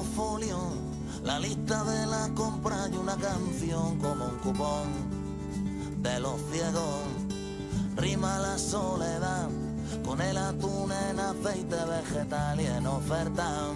folio, la lista de la compra y una canción como un cupón de los ciegos. Rima la soledad con el atún en aceite vegetal y en oferta.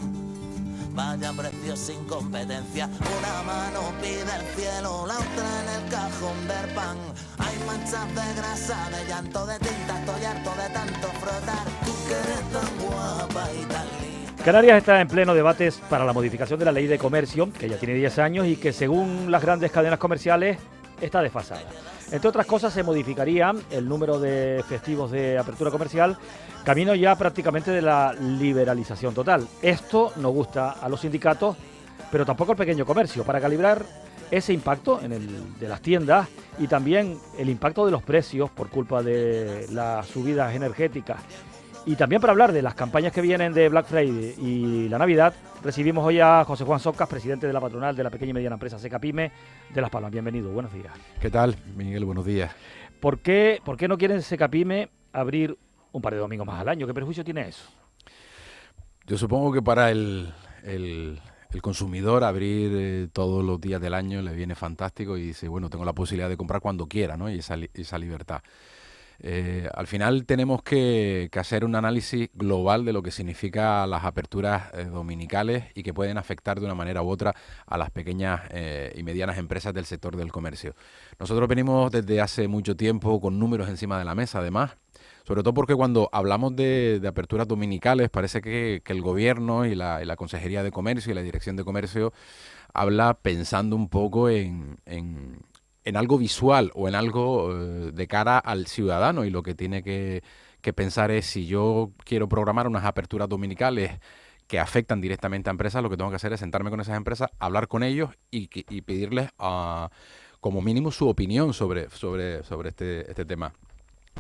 Vaya precio sin competencia, una mano pide el cielo, la otra en el cajón del pan. Hay manchas de grasa, de llanto, de tinta, estoy harto de tanto frotar. Tú que eres tan guapa y tan linda. Canarias está en pleno debates para la modificación de la ley de comercio, que ya tiene 10 años y que según las grandes cadenas comerciales está desfasada. Entre otras cosas, se modificaría el número de festivos de apertura comercial, camino ya prácticamente de la liberalización total. Esto no gusta a los sindicatos, pero tampoco al pequeño comercio. Para calibrar ese impacto de las tiendas y también el impacto de los precios por culpa de las subidas energéticas, y también para hablar de las campañas que vienen de Black Friday y la Navidad, recibimos hoy a José Juan Socas, presidente de la patronal de la pequeña y mediana empresa Secapime de Las Palmas. Bienvenido, buenos días. ¿Qué tal, Miguel? Buenos días. ¿Por qué no quieren Secapime abrir un par de domingos más al año? ¿Qué perjuicio tiene eso? Yo supongo que para el consumidor abrir todos los días del año le viene fantástico y dice, bueno, tengo la posibilidad de comprar cuando quiera, ¿no? Y esa libertad. Al final tenemos que hacer un análisis global de lo que significa las aperturas dominicales y que pueden afectar de una manera u otra a las pequeñas y medianas empresas del sector del comercio. Nosotros venimos desde hace mucho tiempo con números encima de la mesa, además, sobre todo porque cuando hablamos de aperturas dominicales parece que el gobierno y la Consejería de Comercio y la Dirección de Comercio habla pensando un poco en algo visual o en algo de cara al ciudadano, y lo que tiene que pensar es, si yo quiero programar unas aperturas dominicales que afectan directamente a empresas, lo que tengo que hacer es sentarme con esas empresas, hablar con ellos y pedirles como mínimo su opinión sobre este tema.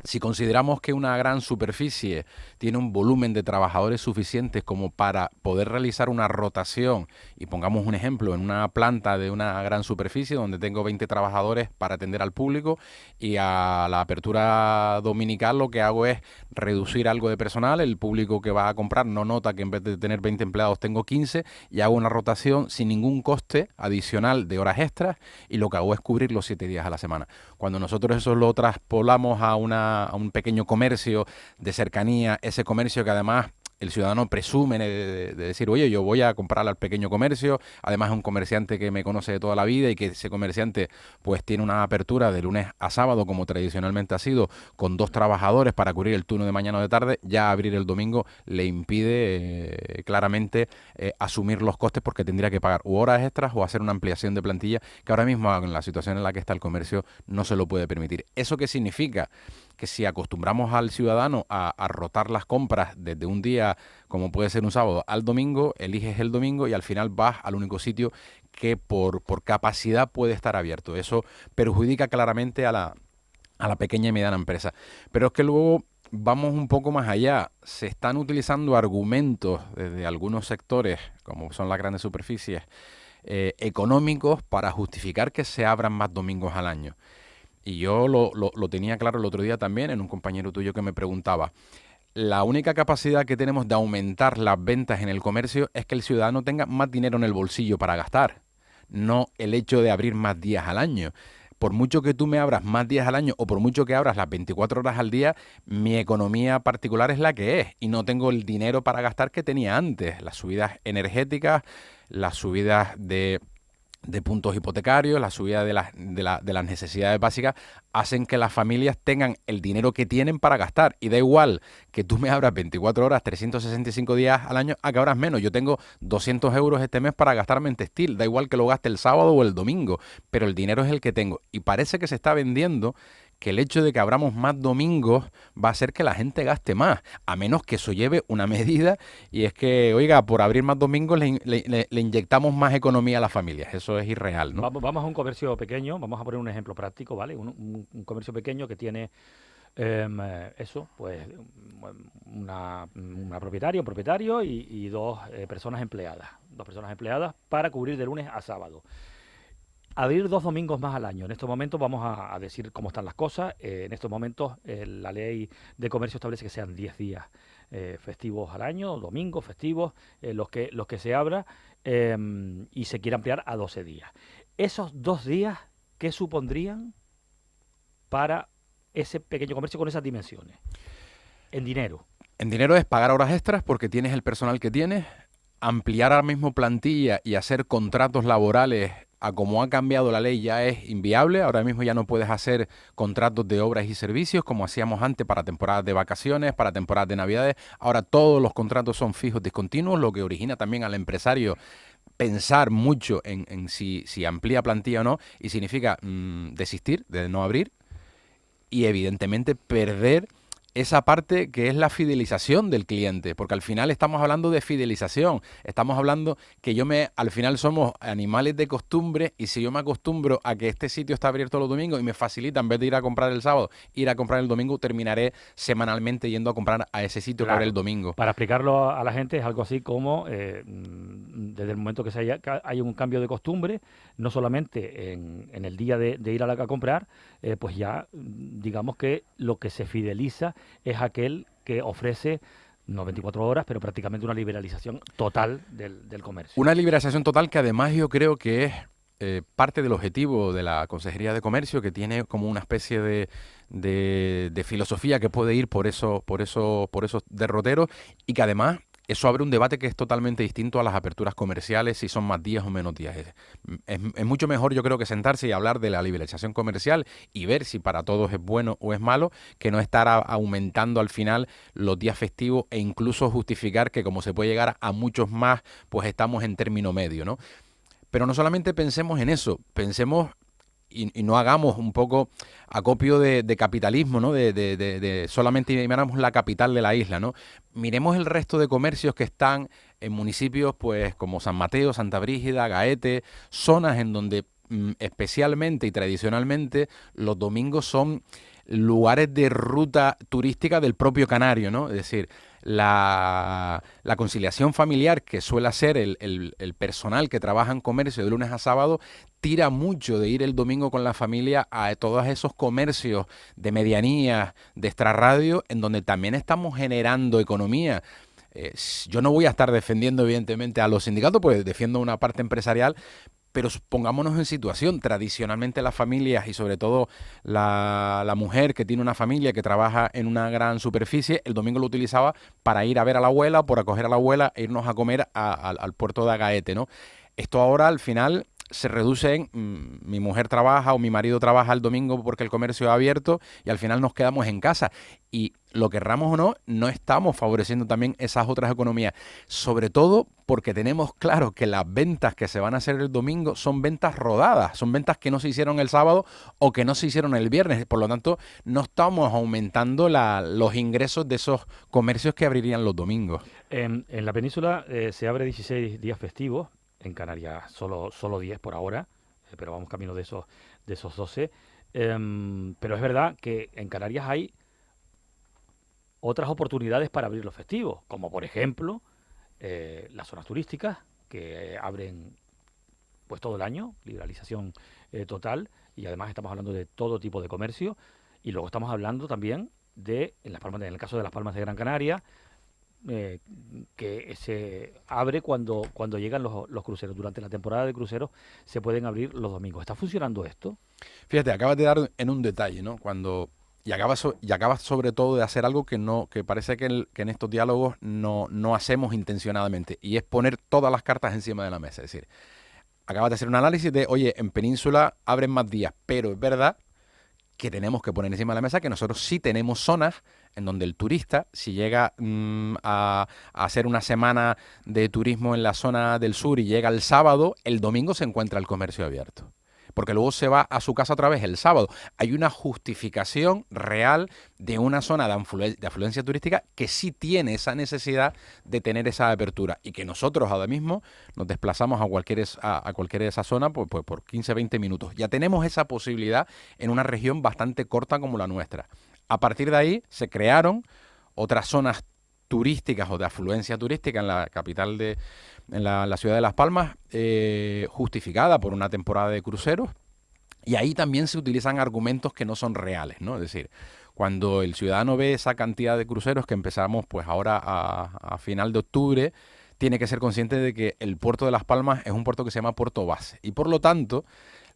Si consideramos que una gran superficie tiene un volumen de trabajadores suficientes como para poder realizar una rotación, y pongamos un ejemplo, en una planta de una gran superficie donde tengo 20 trabajadores para atender al público, y a la apertura dominical lo que hago es reducir algo de personal, el público que va a comprar no nota que en vez de tener 20 empleados tengo 15, y hago una rotación sin ningún coste adicional de horas extras, y lo que hago es cubrir los 7 días a la semana. Cuando nosotros eso lo traspolamos a un pequeño comercio de cercanía, ese comercio que además el ciudadano presume de decir, oye, yo voy a comprar al pequeño comercio, además es un comerciante que me conoce de toda la vida y que ese comerciante pues tiene una apertura de lunes a sábado, como tradicionalmente ha sido, con 2 trabajadores para cubrir el turno de mañana o de tarde, ya abrir el domingo le impide claramente asumir los costes, porque tendría que pagar o horas extras o hacer una ampliación de plantilla, que ahora mismo en la situación en la que está el comercio no se lo puede permitir. ¿Eso qué significa? Que si acostumbramos al ciudadano a rotar las compras desde un día, como puede ser un sábado, al domingo, eliges el domingo y al final vas al único sitio que por capacidad puede estar abierto. Eso perjudica claramente a la pequeña y mediana empresa. Pero es que luego vamos un poco más allá. Se están utilizando argumentos desde algunos sectores, como son las grandes superficies, económicos, para justificar que se abran más domingos al año. Y yo lo tenía claro el otro día también en un compañero tuyo que me preguntaba. La única capacidad que tenemos de aumentar las ventas en el comercio es que el ciudadano tenga más dinero en el bolsillo para gastar, no el hecho de abrir más días al año. Por mucho que tú me abras más días al año o por mucho que abras las 24 horas al día, mi economía particular es la que es y no tengo el dinero para gastar que tenía antes. Las subidas energéticas, las subidas de puntos hipotecarios, la subida de las necesidades básicas, hacen que las familias tengan el dinero que tienen para gastar. Y da igual que tú me abras 24 horas, 365 días al año, a que abras menos. Yo tengo 200 euros este mes para gastarme en textil. Da igual que lo gaste el sábado o el domingo, pero el dinero es el que tengo. Y parece que se está vendiendo que el hecho de que abramos más domingos va a hacer que la gente gaste más, a menos que eso lleve una medida, y es que, oiga, por abrir más domingos le inyectamos más economía a las familias. Eso es irreal, ¿no? Vamos a un comercio pequeño, vamos a poner un ejemplo práctico, ¿vale? Un comercio pequeño que tiene pues una propietaria, un propietario y 2 personas empleadas. 2 personas empleadas para cubrir de lunes a sábado. Abrir 2 domingos más al año. En estos momentos vamos a decir cómo están las cosas. En estos momentos la ley de comercio establece que sean 10 días festivos al año, domingos, festivos, los que se abra, y se quiere ampliar a 12 días. Esos 2 días, ¿qué supondrían para ese pequeño comercio con esas dimensiones? En dinero. En dinero es pagar horas extras porque tienes el personal que tienes, ampliar ahora mismo plantilla y hacer contratos laborales a como ha cambiado la ley ya es inviable. Ahora mismo ya no puedes hacer contratos de obras y servicios como hacíamos antes para temporadas de vacaciones, para temporadas de navidades. Ahora todos los contratos son fijos, discontinuos, lo que origina también al empresario pensar mucho en si amplía plantilla o no, y significa desistir de no abrir y evidentemente perder esa parte que es la fidelización del cliente, porque al final estamos hablando de fidelización, estamos hablando que al final somos animales de costumbre, y si yo me acostumbro a que este sitio está abierto los domingos y me facilita, en vez de ir a comprar el sábado, ir a comprar el domingo, terminaré semanalmente yendo a comprar a ese sitio, claro, que abre el domingo. Para explicarlo a la gente es algo así como, desde el momento que hay un cambio de costumbre, no solamente en el día de ir a comprar, pues ya digamos que lo que se fideliza es aquel que ofrece no 24 horas, pero prácticamente una liberalización total del comercio. Una liberalización total que además yo creo que es parte del objetivo de la Consejería de Comercio, que tiene como una especie de filosofía que puede ir por esos derroteros, y que además eso abre un debate que es totalmente distinto a las aperturas comerciales, si son más días o menos días. Es mucho mejor, yo creo, que sentarse y hablar de la liberalización comercial y ver si para todos es bueno o es malo, que no estar aumentando al final los días festivos e incluso justificar que como se puede llegar a muchos más, pues estamos en término medio, ¿no? Pero no solamente pensemos en eso, pensemos y no hagamos un poco acopio de capitalismo, ¿no? De solamente miramos la capital de la isla, ¿no? Miremos el resto de comercios que están en municipios pues como San Mateo, Santa Brígida, Gaete, zonas en donde especialmente y tradicionalmente los domingos son lugares de ruta turística del propio canario, ¿no? Es decir, la conciliación familiar que suele ser el personal que trabaja en comercio de lunes a sábado tira mucho de ir el domingo con la familia a todos esos comercios de medianías, de extrarradio, en donde también estamos generando economía. Yo no voy a estar defendiendo evidentemente a los sindicatos, pues defiendo una parte empresarial, pero pongámonos en situación. Tradicionalmente las familias y sobre todo la mujer que tiene una familia que trabaja en una gran superficie, el domingo lo utilizaba para ir a ver a la abuela, por acoger a la abuela e irnos a comer al puerto de Agaete, ¿no? Esto ahora al final se reduce en mi mujer trabaja o mi marido trabaja el domingo porque el comercio ha abierto y al final nos quedamos en casa. Y lo querramos o no, no estamos favoreciendo también esas otras economías. Sobre todo porque tenemos claro que las ventas que se van a hacer el domingo son ventas rodadas, son ventas que no se hicieron el sábado o que no se hicieron el viernes. Por lo tanto, no estamos aumentando los ingresos de esos comercios que abrirían los domingos. En la península se abre 16 días festivos. En Canarias solo 10 por ahora, pero vamos camino de esos 12. Pero es verdad que en Canarias hay otras oportunidades para abrir los festivos, como por ejemplo las zonas turísticas que abren pues todo el año, liberalización total, y además estamos hablando de todo tipo de comercio, y luego estamos hablando también en el caso de Las Palmas de Gran Canaria, que se abre cuando llegan los cruceros. Durante la temporada de cruceros se pueden abrir los domingos. ¿Está funcionando esto? Fíjate, acabas de dar en un detalle, ¿no? Y acabas sobre todo de hacer algo que parece que en estos diálogos no hacemos intencionadamente, y es poner todas las cartas encima de la mesa. Es decir, acabas de hacer un análisis de, oye, en Península abren más días, pero es verdad que tenemos que poner encima de la mesa que nosotros sí tenemos zonas en donde el turista, si llega a hacer una semana de turismo en la zona del sur y llega el sábado, el domingo se encuentra el comercio abierto, porque luego se va a su casa otra vez el sábado. Hay una justificación real de una zona de afluencia turística que sí tiene esa necesidad de tener esa apertura, y que nosotros ahora mismo nos desplazamos a cualquiera de esas zonas pues por 15, 20 minutos. Ya tenemos esa posibilidad en una región bastante corta como la nuestra. A partir de ahí se crearon otras zonas turísticas o de afluencia turística en la capital en la ciudad de Las Palmas, justificada por una temporada de cruceros, Y ahí también se utilizan argumentos que no son reales, ¿no? Es decir, cuando el ciudadano ve esa cantidad de cruceros que empezamos pues ahora a final de octubre, tiene que ser consciente de que el puerto de Las Palmas es un puerto que se llama puerto base. Y por lo tanto,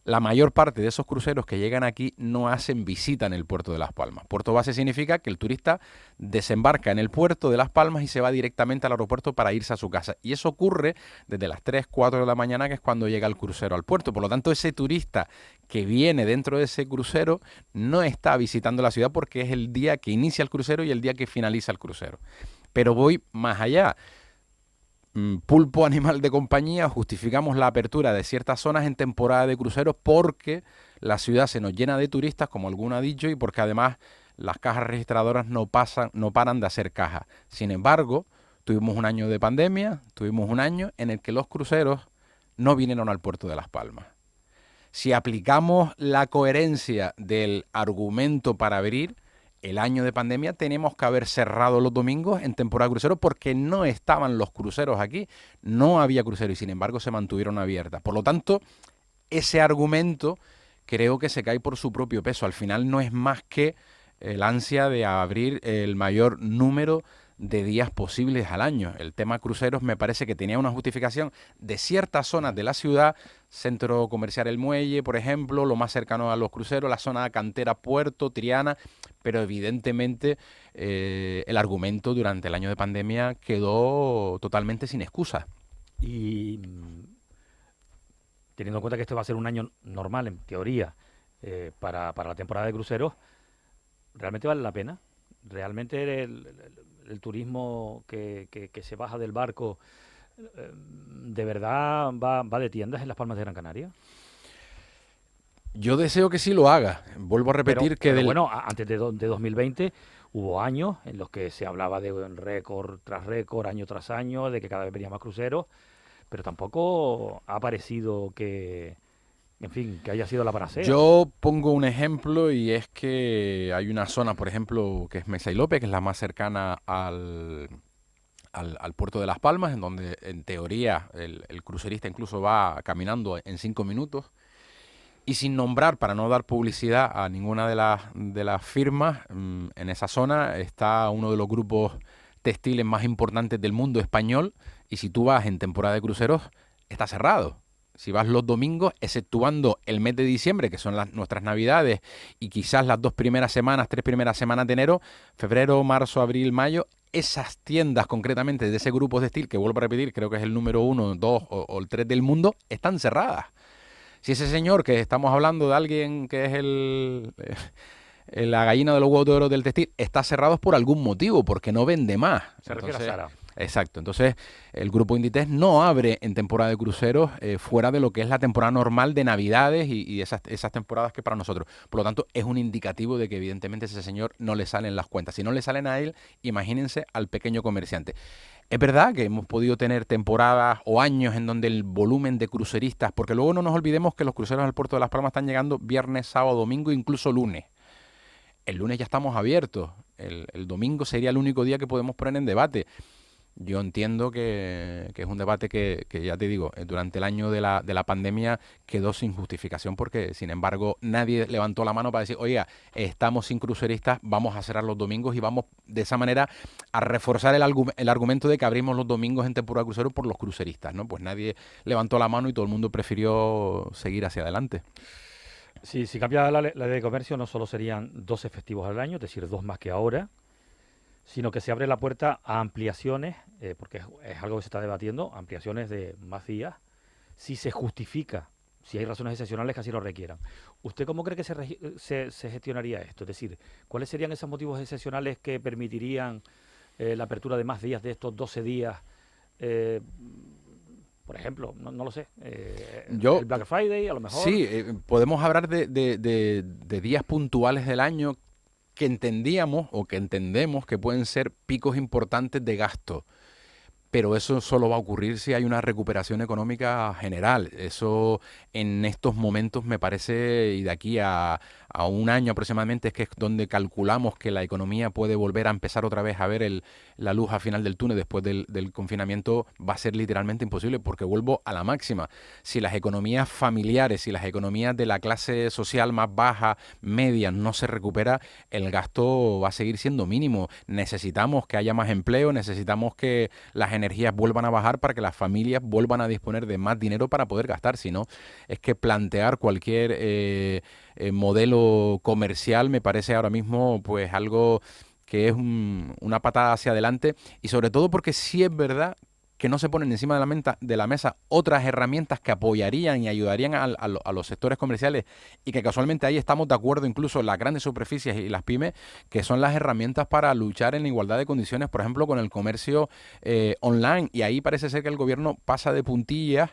la mayor parte de esos cruceros que llegan aquí no hacen visita en el puerto de Las Palmas. Puerto base significa que el turista desembarca en el puerto de Las Palmas y se va directamente al aeropuerto para irse a su casa. Y eso ocurre desde las 3, 4 de la mañana, que es cuando llega el crucero al puerto. Por lo tanto, ese turista que viene dentro de ese crucero no está visitando la ciudad porque es el día que inicia el crucero y el día que finaliza el crucero. Pero voy más allá. Pulpo animal de compañía, justificamos la apertura de ciertas zonas en temporada de cruceros porque la ciudad se nos llena de turistas, como alguno ha dicho, y porque además las cajas registradoras no paran de hacer cajas. Sin embargo, tuvimos un año de pandemia, tuvimos un año en el que los cruceros no vinieron al puerto de Las Palmas. Si aplicamos la coherencia del argumento para abrir, el año de pandemia tenemos que haber cerrado los domingos en temporada de cruceros porque no estaban los cruceros aquí, no había cruceros y sin embargo se mantuvieron abiertas. Por lo tanto, ese argumento creo que se cae por su propio peso. Al final no es más que el ansia de abrir el mayor número de días posibles al año. El tema cruceros me parece que tenía una justificación de ciertas zonas de la ciudad, centro comercial El Muelle, por ejemplo, lo más cercano a los cruceros, la zona de Cantera, Puerto, Triana, pero evidentemente el argumento durante el año de pandemia quedó totalmente sin excusa. Y teniendo en cuenta que este va a ser un año normal, en teoría, para la temporada de cruceros, ¿realmente vale la pena? ¿Realmente el turismo que se baja del barco de verdad va de tiendas en Las Palmas de Gran Canaria? Yo deseo que sí lo haga. Vuelvo a repetir bueno, antes de 2020 hubo años en los que se hablaba de récord tras récord, año tras año, de que cada vez venía más cruceros, pero tampoco ha parecido que, en fin, que haya sido la panacea. Yo pongo un ejemplo y es que hay una zona, por ejemplo, que es Mesa y López, que es la más cercana al puerto de Las Palmas, en donde en teoría el crucerista incluso va caminando en 5 minutos. Y sin nombrar, para no dar publicidad a ninguna de las firmas, en esa zona está uno de los grupos textiles más importantes del mundo español, y si tú vas en temporada de cruceros, está cerrado. Si vas los domingos, exceptuando el mes de diciembre, que son nuestras navidades, y quizás las 3 primeras semanas de enero, febrero, marzo, abril, mayo, esas tiendas concretamente de ese grupo textil, que vuelvo a repetir, creo que es el número 1, 2 o el 3 del mundo, están cerradas. Si ese señor, que estamos hablando de alguien que es la gallina de los huevos de oro del textil, está cerrado por algún motivo, porque no vende más. Se refiere a Zara. Exacto. Entonces, el grupo Inditex no abre en temporada de cruceros fuera de lo que es la temporada normal de Navidades y esas temporadas que para nosotros. Por lo tanto, es un indicativo de que evidentemente a ese señor no le salen las cuentas. Si no le salen a él, imagínense al pequeño comerciante. Es verdad que hemos podido tener temporadas o años en donde el volumen de cruceristas, porque luego no nos olvidemos que los cruceros al puerto de Las Palmas están llegando viernes, sábado, domingo, incluso lunes. El lunes ya estamos abiertos. El domingo sería el único día que podemos poner en debate. Yo entiendo que es un debate que ya te digo, durante el año de la pandemia quedó sin justificación porque, sin embargo, nadie levantó la mano para decir, oiga, estamos sin cruceristas, vamos a cerrar los domingos y vamos de esa manera a reforzar el argumento de que abrimos los domingos en temporada de crucero por los cruceristas, ¿no? Pues nadie levantó la mano y todo el mundo prefirió seguir hacia adelante. Sí, si cambia la ley de comercio, no solo serían 12 festivos al año, es decir, 2 más que ahora, sino que se abre la puerta a ampliaciones, porque es algo que se está debatiendo, ampliaciones de más días, si se justifica, si hay razones excepcionales que así lo requieran. ¿Usted cómo cree que se gestionaría esto? Es decir, ¿cuáles serían esos motivos excepcionales que permitirían la apertura de más días de estos 12 días? Por ejemplo, no lo sé, el Black Friday a lo mejor. Sí, podemos hablar de días puntuales del año que entendíamos o que entendemos que pueden ser picos importantes de gasto. pero eso solo va a ocurrir si hay una recuperación económica general. Eso en estos momentos me parece, y de aquí a un año aproximadamente, es que es donde calculamos que la economía puede volver a empezar otra vez a ver la luz al final del túnel después del confinamiento, va a ser literalmente imposible, porque vuelvo a la máxima. Si las economías familiares, si las economías de la clase social más baja, media, no se recupera, el gasto va a seguir siendo mínimo. Necesitamos que haya más empleo, necesitamos que las energías vuelvan a bajar para que las familias vuelvan a disponer de más dinero para poder gastar. Si no, es que plantear cualquier modelo comercial me parece ahora mismo pues algo que es una patada hacia adelante, y sobre todo porque sí es verdad que no se ponen encima de la mesa otras herramientas que apoyarían y ayudarían a los sectores comerciales, y que casualmente ahí estamos de acuerdo, incluso las grandes superficies y las pymes, que son las herramientas para luchar en igualdad de condiciones, por ejemplo, con el comercio online. Y ahí parece ser que el gobierno pasa de puntillas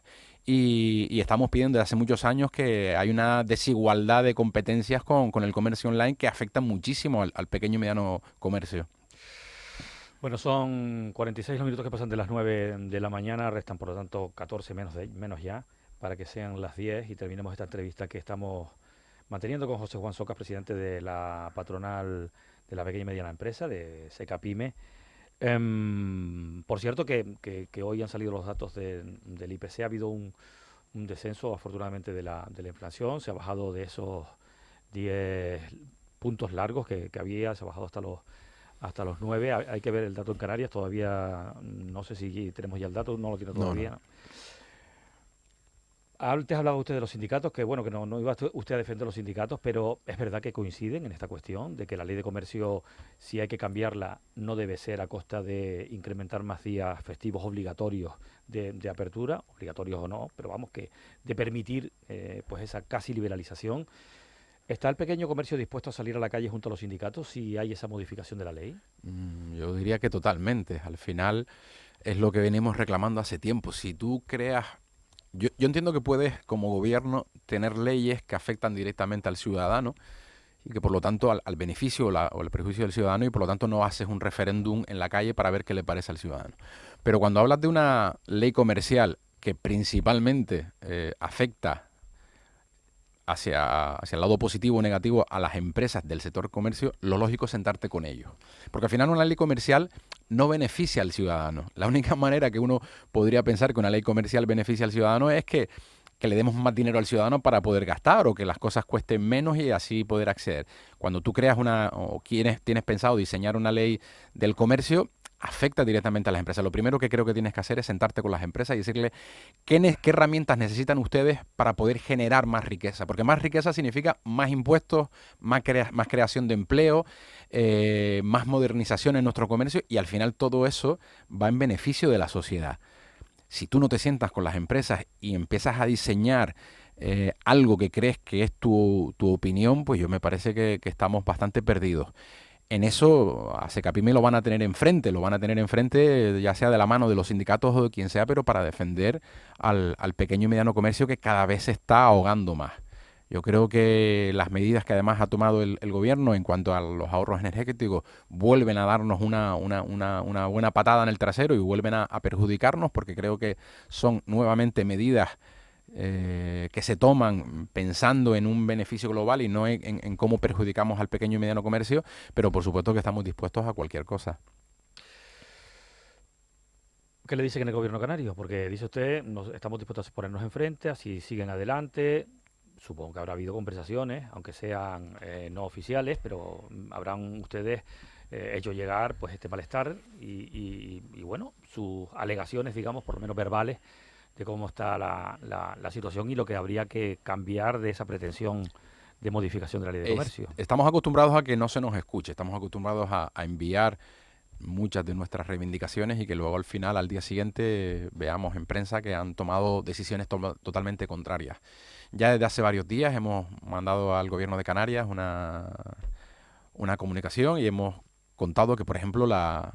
y estamos pidiendo desde hace muchos años que hay una desigualdad de competencias con el comercio online que afecta muchísimo al pequeño y mediano comercio. Bueno, son 46 los minutos que pasan de las 9 de la mañana, restan por lo tanto 14 menos ya, para que sean las 10 y terminemos esta entrevista que estamos manteniendo con José Juan Socas, presidente de la patronal de la pequeña y mediana empresa, de SECAPYME. Por cierto que hoy han salido los datos del IPC, ha habido un descenso afortunadamente de la inflación, se ha bajado de esos 10 puntos largos que había, se ha bajado hasta los 9. Hay que ver el dato en Canarias, todavía no sé si tenemos ya el dato, no lo tiene todavía. No. Antes hablaba usted de los sindicatos, que bueno, que no iba usted a defender los sindicatos, pero es verdad que coinciden en esta cuestión de que la ley de comercio, si hay que cambiarla, no debe ser a costa de incrementar más días festivos obligatorios de apertura, obligatorios o no, pero vamos, que de permitir pues esa casi liberalización. ¿Está el pequeño comercio dispuesto a salir a la calle junto a los sindicatos si hay esa modificación de la ley? Yo diría que totalmente. Al final es lo que venimos reclamando hace tiempo. Si tú creas... Yo entiendo que puedes, como gobierno, tener leyes que afectan directamente al ciudadano y que por lo tanto al beneficio o al perjuicio del ciudadano, y por lo tanto no haces un referéndum en la calle para ver qué le parece al ciudadano. Pero cuando hablas de una ley comercial que principalmente afecta hacia el lado positivo o negativo a las empresas del sector comercio, lo lógico es sentarte con ellos. Porque al final una ley comercial no beneficia al ciudadano. La única manera que uno podría pensar que una ley comercial beneficia al ciudadano es que le demos más dinero al ciudadano para poder gastar, o que las cosas cuesten menos y así poder acceder. Cuando tú creas tienes pensado diseñar una ley del comercio, afecta directamente a las empresas. Lo primero que creo que tienes que hacer es sentarte con las empresas y decirle qué herramientas necesitan ustedes para poder generar más riqueza. Porque más riqueza significa más impuestos, más creación de empleo, más modernización en nuestro comercio, y al final todo eso va en beneficio de la sociedad. Si tú no te sientas con las empresas y empiezas a diseñar algo que crees que es tu opinión, pues yo me parece que estamos bastante perdidos. En eso a SECAPYME lo van a tener enfrente ya sea de la mano de los sindicatos o de quien sea, pero para defender al pequeño y mediano comercio, que cada vez se está ahogando más. Yo creo que las medidas que además ha tomado el gobierno en cuanto a los ahorros energéticos vuelven a darnos una buena patada en el trasero y vuelven a perjudicarnos, porque creo que son nuevamente medidas que se toman pensando en un beneficio global y no en cómo perjudicamos al pequeño y mediano comercio, pero por supuesto que estamos dispuestos a cualquier cosa. ¿Qué le dice que en el gobierno canario? Porque dice usted, estamos dispuestos a ponernos enfrente, así siguen adelante. Supongo que habrá habido conversaciones, aunque sean no oficiales, pero habrán ustedes hecho llegar pues este malestar y bueno, sus alegaciones, digamos, por lo menos verbales, de cómo está la situación y lo que habría que cambiar de esa pretensión de modificación de la ley de comercio. Estamos acostumbrados a que no se nos escuche, estamos acostumbrados a enviar muchas de nuestras reivindicaciones y que luego al final, al día siguiente, veamos en prensa que han tomado decisiones totalmente contrarias. Ya desde hace varios días hemos mandado al gobierno de Canarias una comunicación y hemos contado que, por ejemplo, la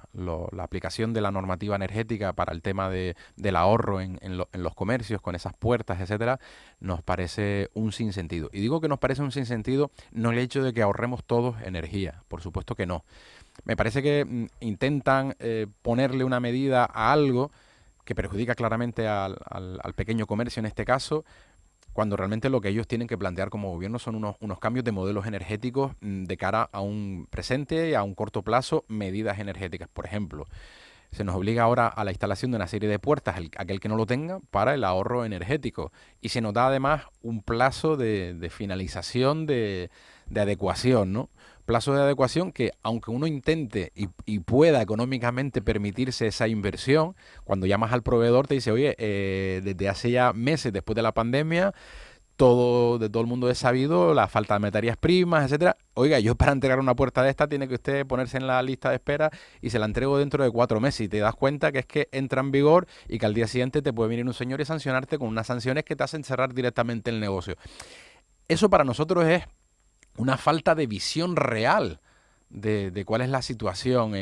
aplicación de la normativa energética para el tema del ahorro en los comercios, con esas puertas, etcétera, nos parece un sinsentido. Y digo que nos parece un sinsentido no el hecho de que ahorremos todos energía, por supuesto que no. me parece que intentan ponerle una medida a algo que perjudica claramente al pequeño comercio en este caso, cuando realmente lo que ellos tienen que plantear como gobierno son unos cambios de modelos energéticos de cara a un presente y a un corto plazo, medidas energéticas. Por ejemplo, se nos obliga ahora a la instalación de una serie de puertas, aquel que no lo tenga, para el ahorro energético. Y se nos da además un plazo de finalización de adecuación, ¿no? Plazo de adecuación que, aunque uno intente y pueda económicamente permitirse esa inversión, cuando llamas al proveedor te dice, oye, desde hace ya meses después de la pandemia, de todo el mundo es sabido la falta de materias primas, etcétera. Oiga, yo para entregar una puerta de esta tiene que usted ponerse en la lista de espera y se la entrego dentro de 4 meses y te das cuenta que es que entra en vigor y que al día siguiente te puede venir un señor y sancionarte con unas sanciones que te hacen cerrar directamente el negocio. Eso para nosotros es una falta de visión real de cuál es la situación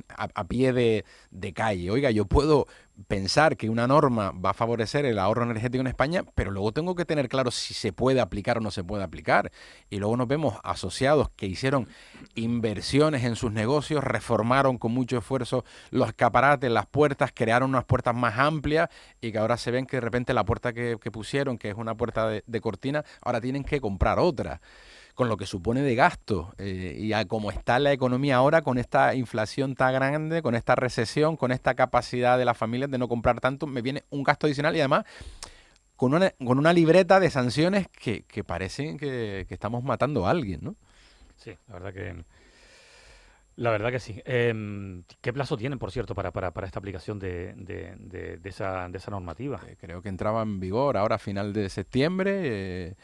a pie de calle. Oiga, yo puedo pensar que una norma va a favorecer el ahorro energético en España, pero luego tengo que tener claro si se puede aplicar o no se puede aplicar. Y luego nos vemos asociados que hicieron inversiones en sus negocios, reformaron con mucho esfuerzo los escaparates, las puertas, crearon unas puertas más amplias y que ahora se ven que de repente la puerta que pusieron, que es una puerta de cortina, ahora tienen que comprar otra, con lo que supone de gasto. Y a como está la economía ahora, con esta inflación tan grande, con esta recesión, con esta capacidad de las familias de no comprar tanto, me viene un gasto adicional y además con una libreta de sanciones que parecen que estamos matando a alguien, ¿no? Sí, la verdad que sí. ¿Qué plazo tienen, por cierto, para esta aplicación de esa normativa? Creo que entraba en vigor ahora a final de septiembre.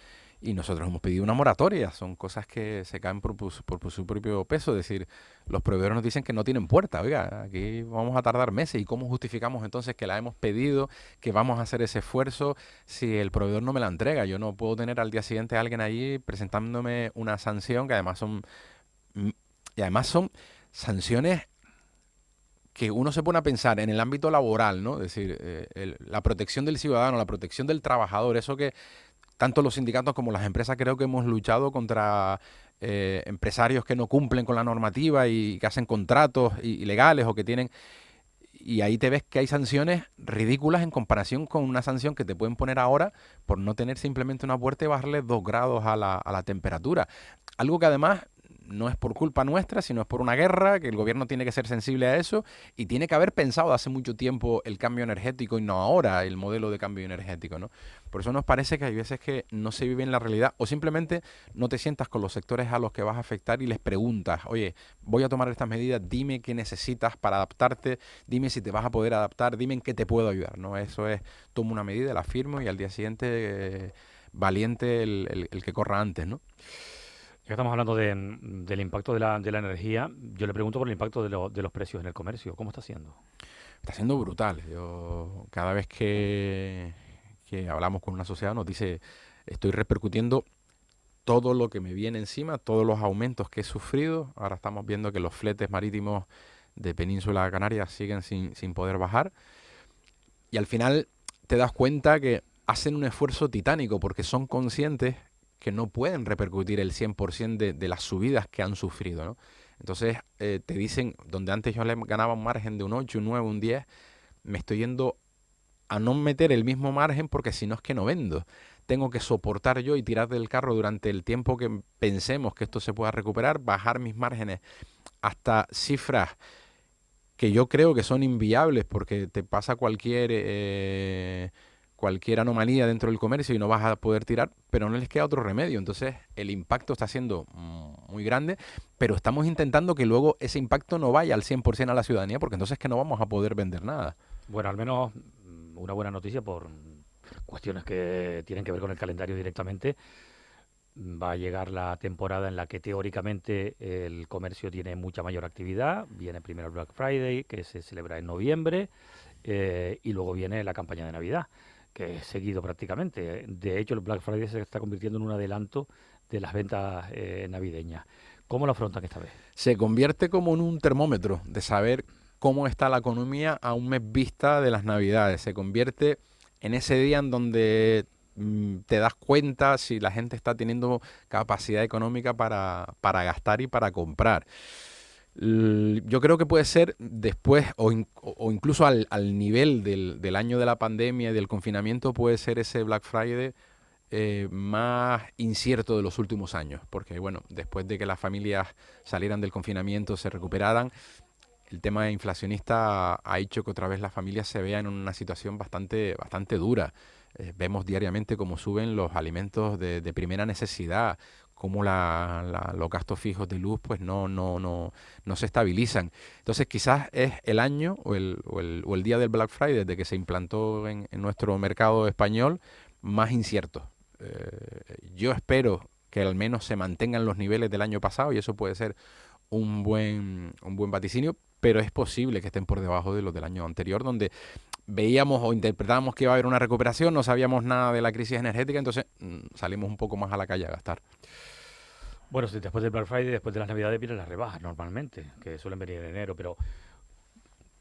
Y nosotros hemos pedido una moratoria. Son cosas que se caen por su propio peso. Es decir, los proveedores nos dicen que no tienen puerta. Oiga, aquí vamos a tardar meses. ¿Y cómo justificamos entonces que la hemos pedido, que vamos a hacer ese esfuerzo si el proveedor no me la entrega? Yo no puedo tener al día siguiente a alguien allí presentándome una sanción que además son sanciones que uno se pone a pensar en el ámbito laboral, ¿no? Es decir, la protección del ciudadano, la protección del trabajador, eso que tanto los sindicatos como las empresas creo que hemos luchado contra empresarios que no cumplen con la normativa y que hacen contratos ilegales o que tienen... Y ahí te ves que hay sanciones ridículas en comparación con una sanción que te pueden poner ahora por no tener simplemente una puerta y bajarle 2 grados a la temperatura. Algo que además no es por culpa nuestra, sino es por una guerra, que el gobierno tiene que ser sensible a eso y tiene que haber pensado hace mucho tiempo el cambio energético y no ahora el modelo de cambio energético, ¿no? Por eso nos parece que hay veces que no se vive en la realidad o simplemente no te sientas con los sectores a los que vas a afectar y les preguntas, oye, voy a tomar estas medidas, dime qué necesitas para adaptarte, dime si te vas a poder adaptar, dime en qué te puedo ayudar, ¿no? Eso es, tomo una medida, la firmo y al día siguiente valiente el que corra antes, ¿no? Ya que estamos hablando del impacto de la energía, yo le pregunto por el impacto de los precios en el comercio. ¿Cómo está siendo? Está siendo brutal. Yo cada vez que hablamos con una sociedad nos dice, estoy repercutiendo todo lo que me viene encima, todos los aumentos que he sufrido. Ahora estamos viendo que los fletes marítimos de Península Canarias siguen sin poder bajar. Y al final te das cuenta que hacen un esfuerzo titánico porque son conscientes que no pueden repercutir el 100% de las subidas que han sufrido, ¿no? Entonces te dicen, donde antes yo le ganaba un margen de un 8, un 9, un 10, me estoy yendo a no meter el mismo margen porque si no es que no vendo. Tengo que soportar yo y tirar del carro durante el tiempo que pensemos que esto se pueda recuperar, bajar mis márgenes hasta cifras que yo creo que son inviables porque te pasa cualquier anomalía dentro del comercio y no vas a poder tirar, pero no les queda otro remedio. Entonces el impacto está siendo muy grande, pero estamos intentando que luego ese impacto no vaya al 100% a la ciudadanía, porque entonces es que no vamos a poder vender nada. Bueno, al menos una buena noticia por cuestiones que tienen que ver con el calendario directamente. Va a llegar la temporada en la que teóricamente el comercio tiene mucha mayor actividad. Viene primero el Black Friday, que se celebra en noviembre, y luego viene la campaña de Navidad, que es seguido prácticamente. De hecho, el Black Friday se está convirtiendo en un adelanto de las ventas navideñas. ¿Cómo lo afrontan esta vez? Se convierte como en un termómetro de saber cómo está la economía a un mes vista de las Navidades. Se convierte en ese día en donde te das cuenta si la gente está teniendo capacidad económica para gastar y para comprar. Yo creo que puede ser después o incluso al nivel del año de la pandemia y del confinamiento, puede ser ese Black Friday más incierto de los últimos años, porque bueno, después de que las familias salieran del confinamiento, se recuperaran, el tema inflacionista ha hecho que otra vez las familias se vean en una situación bastante dura. Vemos diariamente cómo suben los alimentos de primera necesidad, cómo los gastos fijos de luz pues no se estabilizan. Entonces quizás es el año o el día del Black Friday, desde que se implantó en nuestro mercado español, más incierto. Yo espero que al menos se mantengan los niveles del año pasado, y eso puede ser un buen vaticinio, pero es posible que estén por debajo de los del año anterior, donde veíamos o interpretábamos que iba a haber una recuperación, no sabíamos nada de la crisis energética, entonces salimos un poco más a la calle a gastar. Bueno, si después del Black Friday, después de las Navidades, vienen las rebajas normalmente, que suelen venir en enero, pero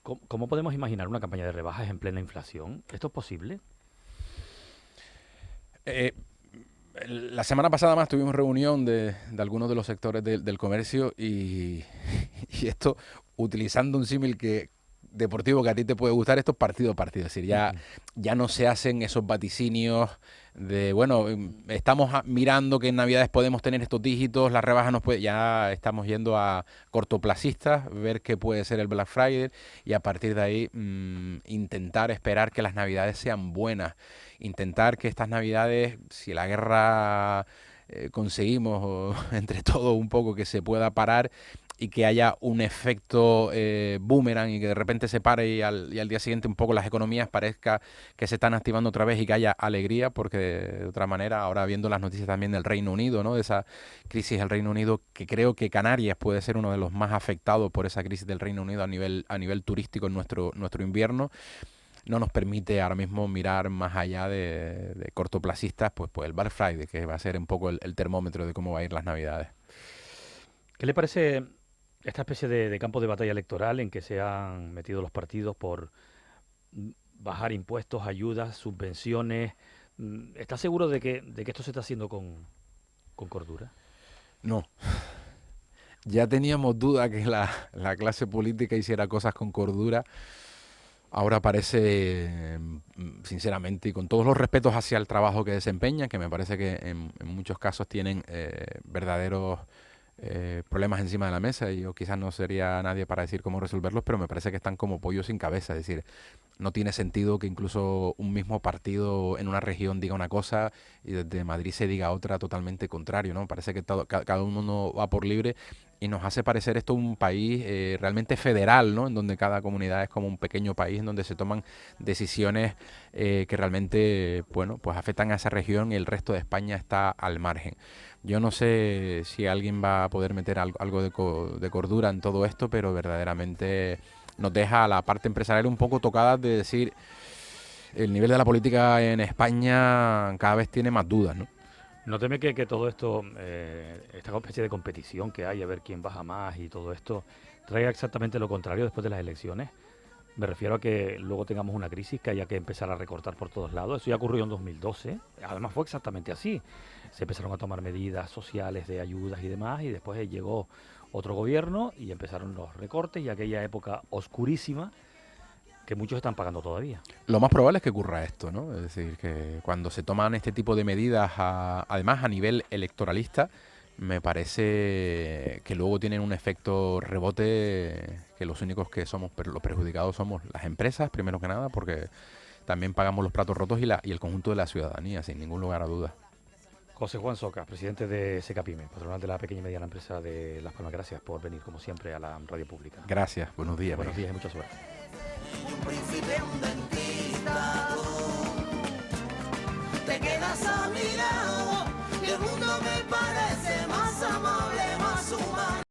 ¿cómo podemos imaginar una campaña de rebajas en plena inflación? ¿Esto es posible? La semana pasada más tuvimos reunión de algunos de los sectores del comercio y esto, utilizando un símil deportivo que a ti te puede gustar, esto es partido a partido. Es decir, ya no se hacen esos vaticinios de, bueno, estamos mirando que en Navidades podemos tener estos dígitos, las rebajas ya estamos yendo a cortoplacistas, ver qué puede ser el Black Friday y a partir de ahí intentar esperar que las Navidades sean buenas. Intentar que estas Navidades, si la guerra conseguimos entre todos un poco que se pueda parar y que haya un efecto boomerang y que de repente se pare y al día siguiente un poco las economías parezca que se están activando otra vez y que haya alegría, porque de otra manera, ahora viendo las noticias también del Reino Unido, ¿no? De esa crisis del Reino Unido, que creo que Canarias puede ser uno de los más afectados por esa crisis del Reino Unido a nivel turístico en nuestro invierno, no nos permite ahora mismo mirar más allá de cortoplacistas, pues el Black Friday, que va a ser un poco el termómetro de cómo va a ir las Navidades. ¿Qué le parece esta especie de campo de batalla electoral en que se han metido los partidos por bajar impuestos, ayudas, subvenciones? ¿Estás seguro de que esto se está haciendo con cordura? No. Ya teníamos duda que la clase política hiciera cosas con cordura. Ahora parece, sinceramente, y con todos los respetos hacia el trabajo que desempeñan, que me parece que en muchos casos tienen verdaderos problemas encima de la mesa, y yo quizás no sería nadie para decir cómo resolverlos, pero me parece que están como pollos sin cabeza. Es decir, no tiene sentido que incluso un mismo partido en una región diga una cosa y desde Madrid se diga otra totalmente contrario, ¿no? Parece que cada uno va por libre y nos hace parecer esto un país realmente federal, ¿no? En donde cada comunidad es como un pequeño país en donde se toman decisiones que realmente, bueno, pues afectan a esa región y el resto de España está al margen. Yo no sé si alguien va a poder meter algo de cordura en todo esto, pero verdaderamente nos deja a la parte empresarial un poco tocada de decir, el nivel de la política en España cada vez tiene más dudas, ¿no? ¿No teme que todo esto, esta especie de competición que hay, a ver quién baja más y todo esto, traiga exactamente lo contrario después de las elecciones? Me refiero a que luego tengamos una crisis, que haya que empezar a recortar por todos lados. Eso ya ocurrió en 2012, además fue exactamente así. Se empezaron a tomar medidas sociales de ayudas y demás, y después llegó otro gobierno y empezaron los recortes y aquella época oscurísima que muchos están pagando todavía. Lo más probable es que ocurra esto, ¿no? Es decir, que cuando se toman este tipo de medidas, además a nivel electoralista, me parece que luego tienen un efecto rebote, que los únicos que somos los perjudicados somos las empresas, primero que nada, porque también pagamos los platos rotos y el conjunto de la ciudadanía, sin ningún lugar a dudas. José Juan Soca, presidente de Secapime, patronal de la pequeña y mediana empresa de Las Palmas. Gracias por venir, como siempre, a la radio pública. Gracias, buenos días. Buenos días y mucha suerte. Un príncipe, un dentista, te quedas a mirar.